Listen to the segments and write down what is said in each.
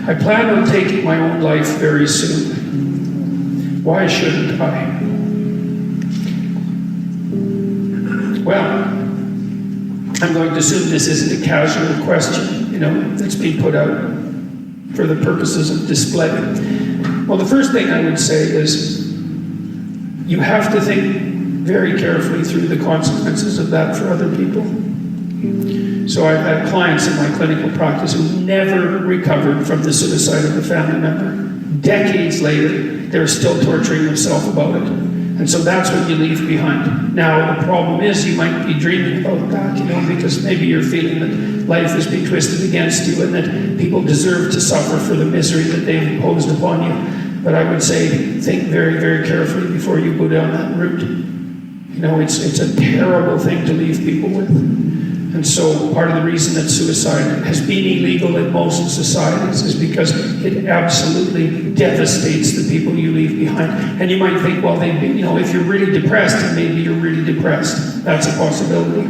I plan on taking my own life very soon. Why shouldn't I? Well, I'm going to assume this isn't a casual question, that's being put out for the purposes of display. Well, the first thing I would say is you have to think very carefully through the consequences of that for other people. So I've had clients in my clinical practice who never recovered from the suicide of a family member. Decades later, they're still torturing themselves about it. And so that's what you leave behind. Now, the problem is you might be dreaming about that, because maybe you're feeling that life has been twisted against you and that people deserve to suffer for the misery that they've imposed upon you. But I would say, think very, very carefully before you go down that route. It's a terrible thing to leave people with. And so part of the reason that suicide has been illegal in most societies is because it absolutely devastates the people you leave behind. And you might think, well, if you're really depressed, and maybe you're really depressed, that's a possibility.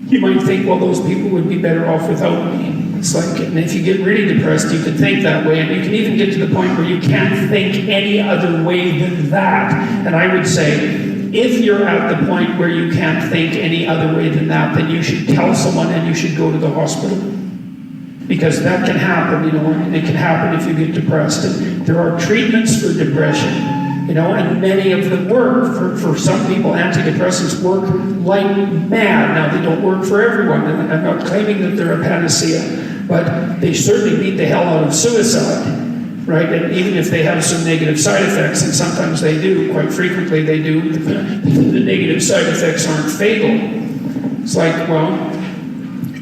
You might think, well, those people would be better off without me. It's like, and if you get really depressed, you can think that way, and you can even get to the point where you can't think any other way than that. And I would say, if you're at the point where you can't think any other way than that, then you should tell someone and you should go to the hospital. Because that can happen, and it can happen if you get depressed. And there are treatments for depression, and many of them work. For some people, antidepressants work like mad. Now, they don't work for everyone, and I'm not claiming that they're a panacea, but they certainly beat the hell out of suicide. Right? And even if they have some negative side effects, and sometimes they do, quite frequently they do, the negative side effects aren't fatal. It's like, well,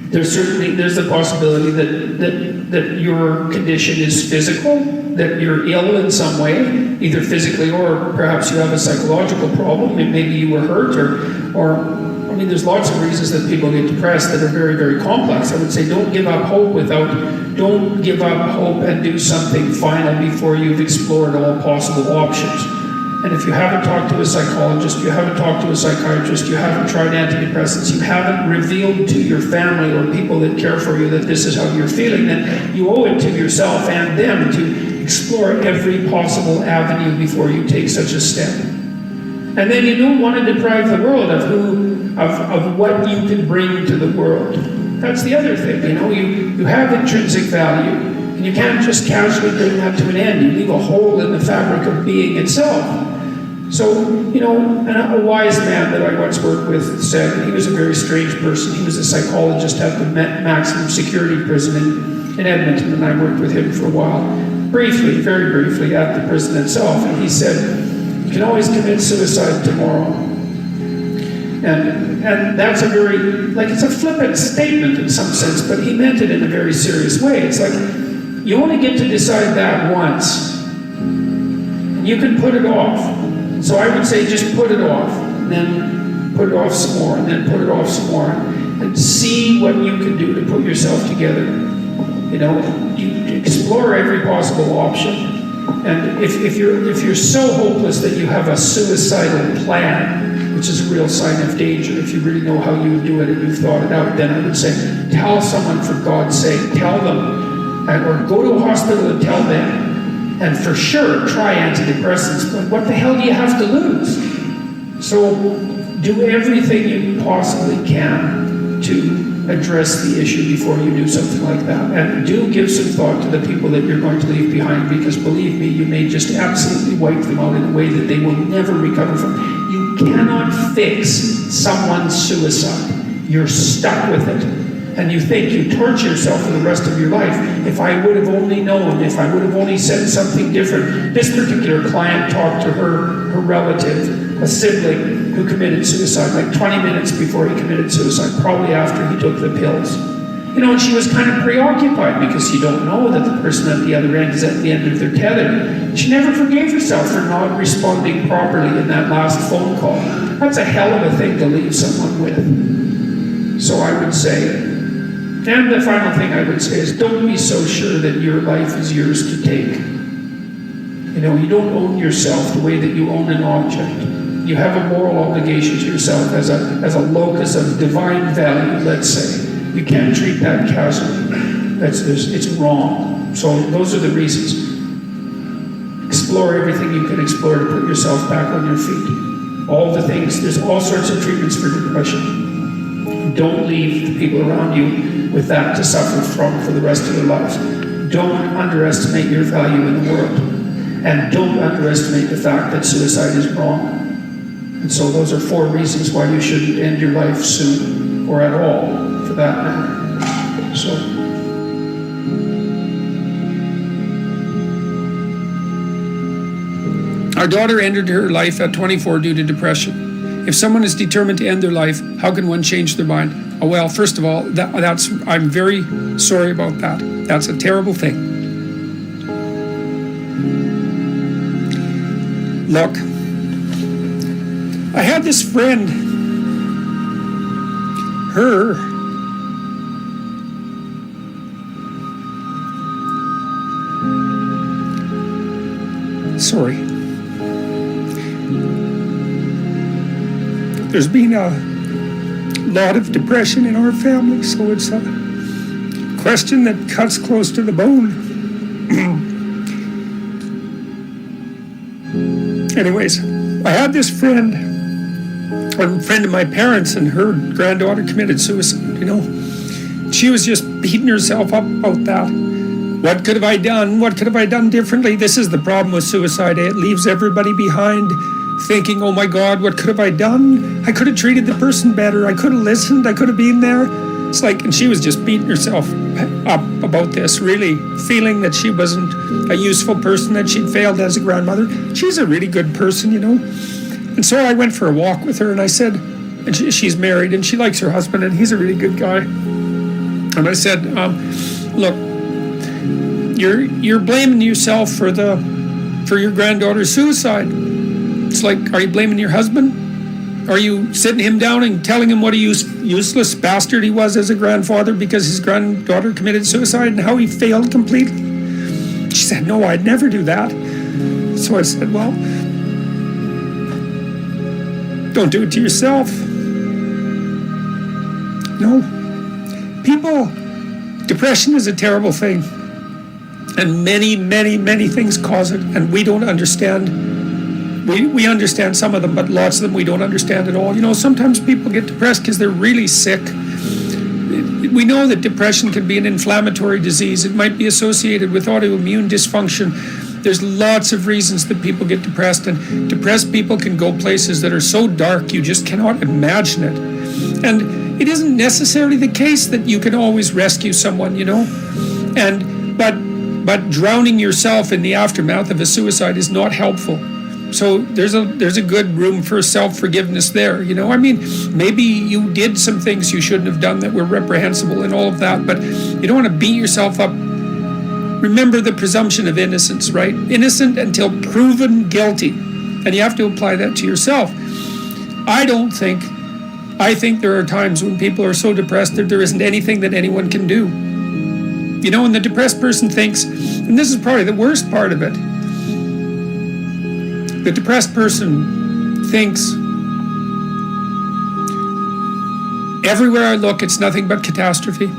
there's the possibility that your condition is physical, that you're ill in some way, either physically or perhaps you have a psychological problem, and maybe you were hurt, or there's lots of reasons that people get depressed that are very, very complex. I would say don't give up hope and do something final before you've explored all possible options. And if you haven't talked to a psychologist, you haven't talked to a psychiatrist, you haven't tried antidepressants, you haven't revealed to your family or people that care for you that this is how you're feeling, then you owe it to yourself and them to explore every possible avenue before you take such a step. And then you don't want to deprive the world of what you can bring to the world. That's the other thing, you have intrinsic value, and you can't just casually bring that to an end. You leave a hole in the fabric of being itself. So, and a wise man that I once worked with said, he was a very strange person. He was a psychologist at the maximum security prison in Edmonton, and I worked with him for a while, briefly, very briefly, at the prison itself. And he said, you can always commit suicide tomorrow. And that's a very, it's a flippant statement in some sense, but he meant it in a very serious way. It's like, you only get to decide that once. And you can put it off. And so I would say just put it off, and then put it off some more, and then put it off some more, and see what you can do to put yourself together. You explore every possible option. And if you're so hopeless that you have a suicidal plan, which is a real sign of danger, if you really know how you would do it and you've thought it out, then I would say, tell someone, for God's sake, tell them, or go to a hospital and tell them, and for sure, try antidepressants, but what the hell do you have to lose? So do everything you possibly can to address the issue before you do something like that. And do give some thought to the people that you're going to leave behind, because believe me, you may just absolutely wipe them out in a way that they will never recover from. You cannot fix someone's suicide. You're stuck with it. And you think you torture yourself for the rest of your life. If I would have only known, if I would have only said something different. This particular client talked to her relative, a sibling, who committed suicide, like 20 minutes before he committed suicide, probably after he took the pills. And she was kind of preoccupied because you don't know that the person at the other end is at the end of their tether. She never forgave herself for not responding properly in that last phone call. That's a hell of a thing to leave someone with. So I would say, and the final thing I would say is, don't be so sure that your life is yours to take. You don't own yourself the way that you own an object. You have a moral obligation to yourself as a locus of divine value, let's say. You can't treat that casually. It's wrong. So those are the reasons. Explore everything you can explore to put yourself back on your feet. All the things, there's all sorts of treatments for depression. Don't leave the people around you with that to suffer from for the rest of their lives. Don't underestimate your value in the world. And don't underestimate the fact that suicide is wrong. And so those are 4 reasons why you shouldn't end your life soon, or at all, for that matter. So. Our daughter ended her life at 24 due to depression. If someone is determined to end their life, how can one change their mind? Oh, well, first of all, I'm very sorry about that. That's a terrible thing. Look, I had this friend, sorry. There's been a lot of depression in our family, so it's a question that cuts close to the bone. Anyways, I had this friend, a friend of my parents, and her granddaughter committed suicide, She was just beating herself up about that. What could have I done? What could have I done differently? This is the problem with suicide. It leaves everybody behind thinking, oh my God, what could have I done? I could have treated the person better. I could have listened. I could have been there. It's like, and she was just beating herself up about this, really feeling that she wasn't a useful person, that she'd failed as a grandmother. She's a really good person, And so I went for a walk with her, and I said, and she's married, and she likes her husband, and he's a really good guy. And I said, look, you're blaming yourself for your granddaughter's suicide. It's like, are you blaming your husband? Are you sitting him down and telling him what a useless bastard he was as a grandfather because his granddaughter committed suicide and how he failed completely? She said, no, I'd never do that. So I said, well, don't do it to yourself. No. Depression is a terrible thing. And many, many, many things cause it, and we don't understand. We understand some of them, but lots of them we don't understand at all. Sometimes people get depressed because they're really sick. We know that depression can be an inflammatory disease. It might be associated with autoimmune dysfunction. There's lots of reasons that people get depressed, and depressed people can go places that are so dark you just cannot imagine it. And it isn't necessarily the case that you can always rescue someone, But drowning yourself in the aftermath of a suicide is not helpful. So there's a good room for self-forgiveness there, maybe you did some things you shouldn't have done that were reprehensible and all of that, but you don't want to beat yourself up. Remember the presumption of innocence, right? Innocent until proven guilty. And you have to apply that to yourself. I think there are times when people are so depressed that there isn't anything that anyone can do. And the depressed person thinks, and this is probably the worst part of it, the depressed person thinks, everywhere I look, it's nothing but catastrophe.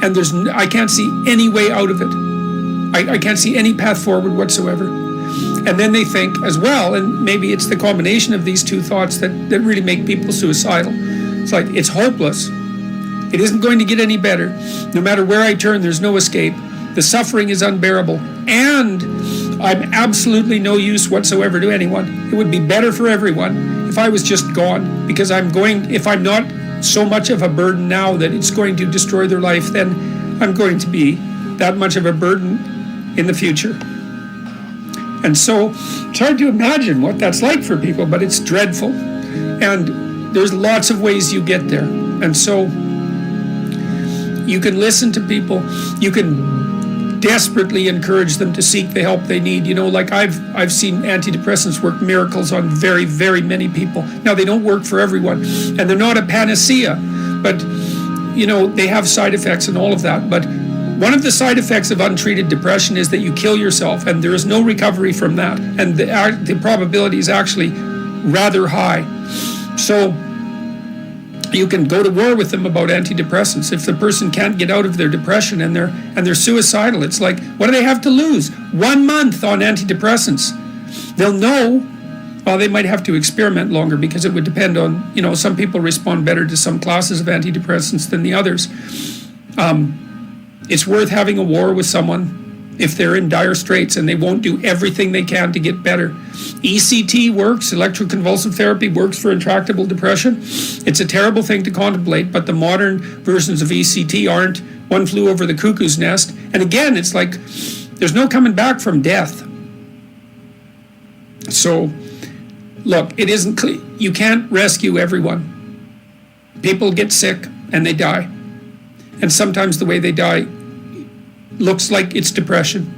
And I can't see any way out of it. I can't see any path forward whatsoever. And then they think as well, and maybe it's the combination of these two thoughts that really make people suicidal. It's like, it's hopeless. It isn't going to get any better. No matter where I turn, there's no escape. The suffering is unbearable. And I'm absolutely no use whatsoever to anyone. It would be better for everyone if I was just gone, because if I'm not so much of a burden now that it's going to destroy their life, then I'm going to be that much of a burden in the future. And so it's hard to imagine what that's like for people, but it's dreadful. And there's lots of ways you get there. And so you can listen to people. You can desperately encourage them to seek the help they need. Like I've seen antidepressants work miracles on very, very many people. Now, they don't work for everyone, and they're not a panacea, but, they have side effects and all of that. But one of the side effects of untreated depression is that you kill yourself, and there is no recovery from that. And the probability is actually rather high. So You can go to war with them about antidepressants. If the person can't get out of their depression and they're suicidal, it's like, what do they have to lose? 1 month on antidepressants. They'll know. Well, they might have to experiment longer because it would depend on, some people respond better to some classes of antidepressants than the others. It's worth having a war with someone if they're in dire straits and they won't do everything they can to get better. ECT works, electroconvulsive therapy works for intractable depression. It's a terrible thing to contemplate, but the modern versions of ECT aren't. One flew over the cuckoo's nest. And again, it's like there's no coming back from death. So, look, it isn't clear. You can't rescue everyone. People get sick and they die. And sometimes the way they die looks like it's depression.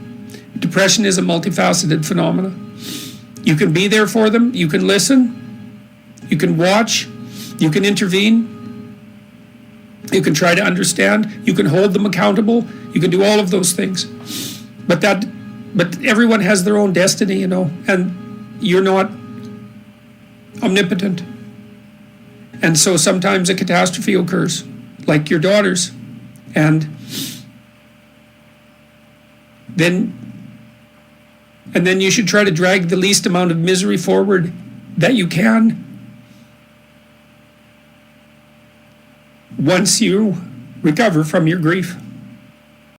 Depression is a multifaceted phenomenon. You can be there for them, you can listen, you can watch, you can intervene, you can try to understand, you can hold them accountable, you can do all of those things. But everyone has their own destiny, and you're not omnipotent. And so sometimes a catastrophe occurs, like your daughter's, and then you should try to drag the least amount of misery forward that you can once you recover from your grief.